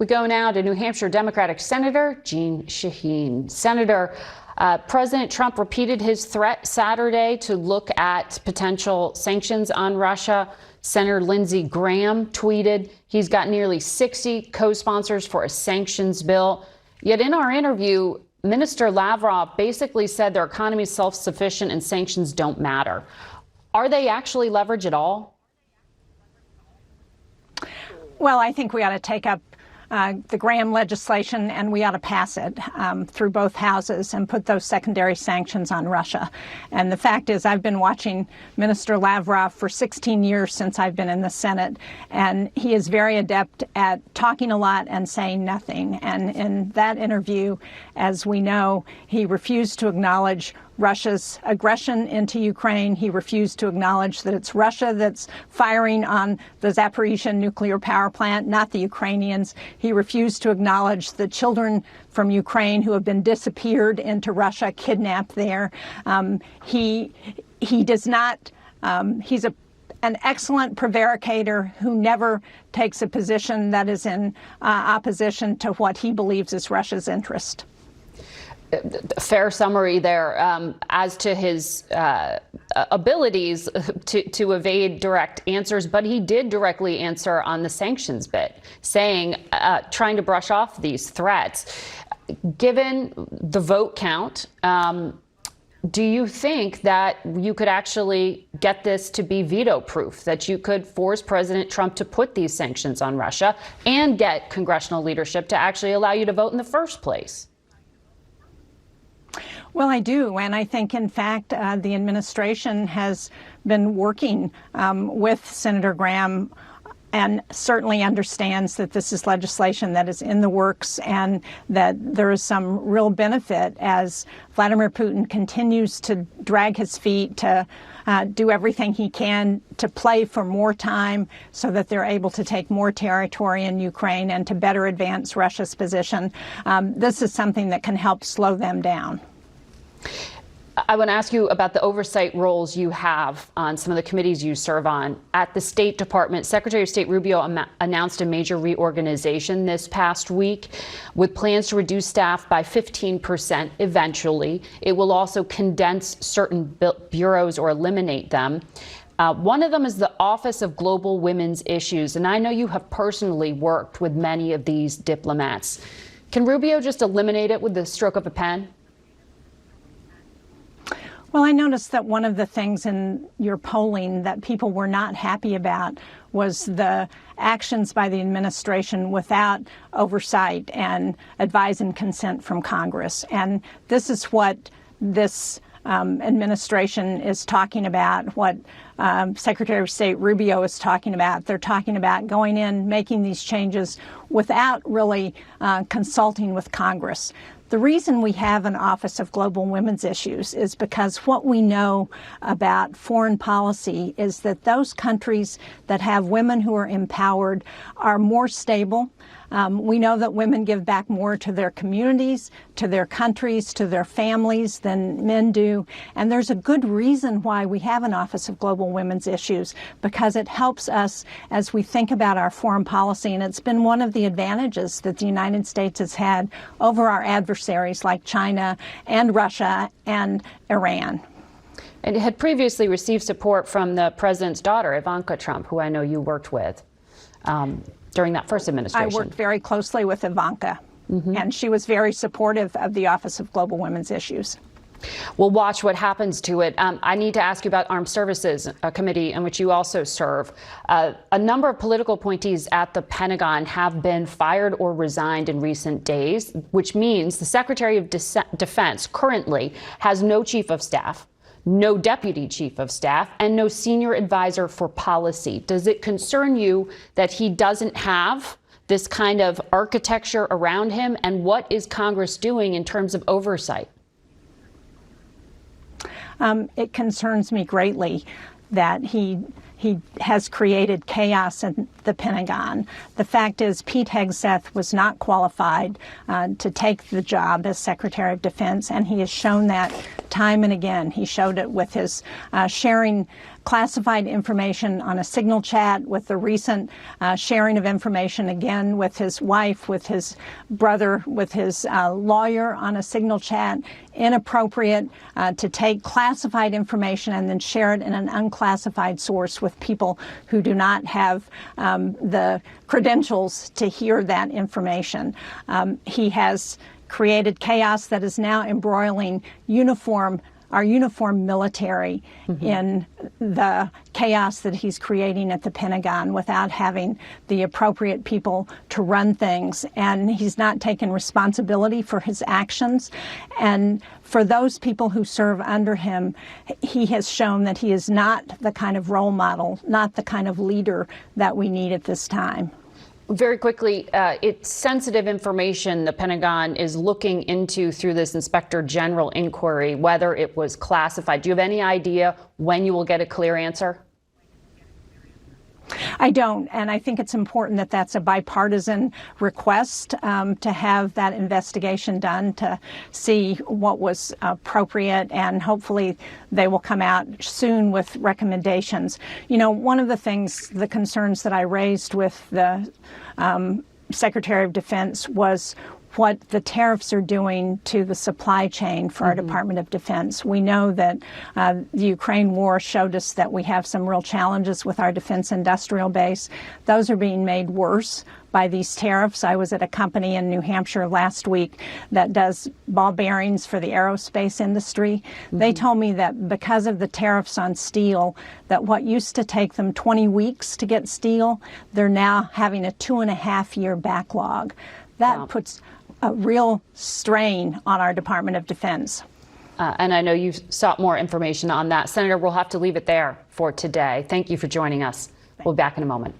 We go now to New Hampshire Democratic Senator Jeanne Shaheen. Senator, President Trump repeated his threat Saturday to look at potential sanctions on Russia. Senator Lindsey Graham tweeted he's got nearly 60 co-sponsors for a sanctions bill. Yet in our interview, Minister Lavrov basically said their economy is self-sufficient and sanctions don't matter. Are they actually leverage at all? Well, I think we ought to take up the Graham legislation and we ought to pass it through both houses and put those secondary sanctions on Russia. And the fact is, I've been watching Minister Lavrov for 16 years since I've been in the Senate, and he is very adept at talking a lot and saying nothing. And in that interview, as we know, he refused to acknowledge Russia's aggression into Ukraine. He refused to acknowledge that it's Russia that's firing on the Zaporizhzhia nuclear power plant, not the Ukrainians. He refused to acknowledge the children from Ukraine who have been disappeared into Russia, kidnapped there. He does not. He's an excellent prevaricator who never takes a position that is in opposition to what he believes is Russia's interest. Fair summary there as to his abilities to evade direct answers, but he did directly answer on the sanctions bit, saying, trying to brush off these threats. Given the vote count, do you think that you could actually get this to be veto-proof, that you could force President Trump to put these sanctions on Russia and get congressional leadership to actually allow you to vote in the first place? Well, I do. And I think, in fact, the administration has been working with Senator Graham and certainly understands that this is legislation that is in the works and that there is some real benefit as Vladimir Putin continues to drag his feet, to do everything he can to play for more time so that they're able to take more territory in Ukraine and to better advance Russia's position. This is something that can help slow them down. I want to ask you about the oversight roles you have on some of the committees you serve on. At the State Department, Secretary of State Rubio announced a major reorganization this past week with plans to reduce staff by 15% eventually. It will also condense certain bureaus or eliminate them. One of them is the Office of Global Women's Issues, and I know you have personally worked with many of these diplomats. Can Rubio just eliminate it with the stroke of a pen? Well, I noticed that one of the things in your polling that people were not happy about was the actions by the administration without oversight and advise and consent from Congress. And this is what this administration is talking about, what Secretary of State Rubio is talking about. They're talking about going in, making these changes without really consulting with Congress. The reason we have an Office of Global Women's Issues is because what we know about foreign policy is that those countries that have women who are empowered are more stable. We know that women give back more to their communities, to their countries, to their families than men do. And there's a good reason why we have an Office of Global Women's Issues, because it helps us as we think about our foreign policy. And it's been one of the advantages that the United States has had over our adversaries like China and Russia and Iran. And it had previously received support from the president's daughter, Ivanka Trump, who I know you worked with during that first administration. I worked very closely with Ivanka, and she was very supportive of the Office of Global Women's Issues. We'll watch what happens to it. I need to ask you about Armed Services, a committee in which you also serve. A number of political appointees at the Pentagon have been fired or resigned in recent days, which means the Secretary of Defense currently has no chief of staff, no deputy chief of staff, and no senior advisor for policy. Does it concern you that he doesn't have this kind of architecture around him? And what is Congress doing in terms of oversight? It concerns me greatly that he has created chaos in the Pentagon. The fact is, Pete Hegseth was not qualified to take the job as Secretary of Defense, and he has shown that time and again. He showed it with his sharing classified information on a Signal chat, with the recent sharing of information again with his wife, with his brother, with his lawyer on a Signal chat. Inappropriate to take classified information and then share it in an unclassified source with people who do not have the credentials to hear that information. He has created chaos that is now embroiling our uniformed military in the chaos that he's creating at the Pentagon without having the appropriate people to run things. And he's not taken responsibility for his actions. And for those people who serve under him, he has shown that he is not the kind of role model, not the kind of leader that we need at this time. Very quickly, it's sensitive information the Pentagon is looking into through this Inspector General inquiry, whether it was classified. Do you have any idea when you will get a clear answer? I don't, and I think it's important that that's a bipartisan request to have that investigation done to see what was appropriate, and hopefully they will come out soon with recommendations. You know, one of the concerns that I raised with the Secretary of Defense was what the tariffs are doing to the supply chain for our Department of Defense. We know that the Ukraine war showed us that we have some real challenges with our defense industrial base. Those are being made worse by these tariffs. I was at a company in New Hampshire last week that does ball bearings for the aerospace industry. They told me that because of the tariffs on steel, that what used to take them 20 weeks to get steel, they're now having a 2.5-year backlog. That puts a real strain on our Department of Defense. And I know you've sought more information on that. Senator, we'll have to leave it there for today. Thank you for joining us. We'll be back in a moment.